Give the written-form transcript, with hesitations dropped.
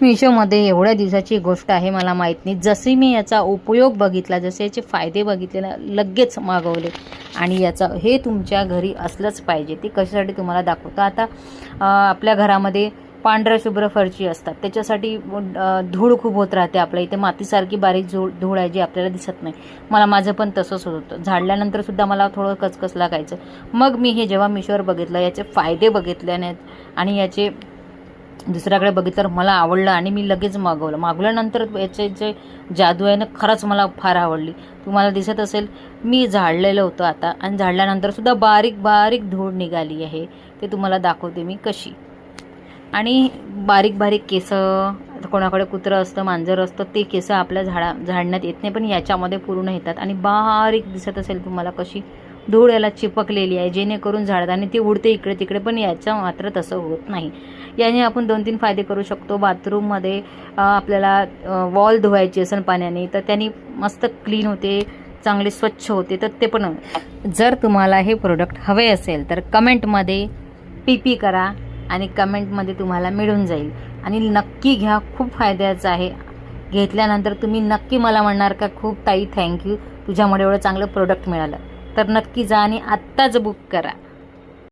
मिशोमध्ये एवढ्या दिवसाची गोष्ट आहे मला माहीत नाही. जसे मी याचा उपयोग बघितला, जसे याचे फायदे बघितले ना, लगेच मागवले. आणि हे तुमच्या घरी असलंच पाहिजे. ते कशासाठी तुम्हाला दाखवतो. आता आपल्या घरामध्ये पांढऱ्या शुभ्र फरची असतात, त्याच्यासाठी धूळ खूप होत राहते. आपल्या इथे मातीसारखी बारीक धूळ आहे जी आपल्याला दिसत नाही. माझं पण तसंच होत होतं. झाडल्यानंतर सुद्धा मला थोडं कचकच लागायचं. मग मी हे जेव्हा मिशोवर बघितलं, याचे फायदे बघितल्याने आणि याचे दुसऱ्याकडे बघितलं, मला आवडलं आणि मी लगेच मागवल्यानंतर याचे जे जादू आहे ना, खरंच मला फार आवडली. तुम्हाला दिसत असेल, मी झाडलेलं होतं आता, आणि झाडल्यानंतर सुद्धा बारीक बारीक धूळ निघाली आहे. ते तुम्हाला दाखवते मी कशी. आणि बारीक बारीक केस, कोणाकडे कुत्रं असतं, मांजर असतं, ते केस आपल्या झाडण्यात येत नाही, पण याच्यामध्ये पूर्ण येतात. आणि बारीक दिसत असेल तुम्हाला कशी धूळ याला चिपकलेली आहे, जेणेकरून झाडताना ती उडते इकडे तिकडे, पण याचं मात्र तसं होत नाही. याने आपण 2-3 फायदे करू शकतो. बाथरूममध्ये आपल्याला वॉल धुवायची असेल पाण्याने, तर त्यांनी मस्त क्लीन होते, चांगले स्वच्छ होते. तर ते पण, जर तुम्हाला हे प्रोडक्ट हवे असेल तर कमेंटमध्ये PP करा आणि कमेंटमध्ये तुम्हाला मिळून जाईल. आणि नक्की घ्या, खूप फायद्याचं आहे. घेतल्यानंतर तुम्ही नक्की मला म्हणणार का, खूप ताई थँक्यू, तुझ्यामुळे एवढं चांगलं प्रोडक्ट मिळालं. तर नक्की जा आणि आत्ताच बुक करा.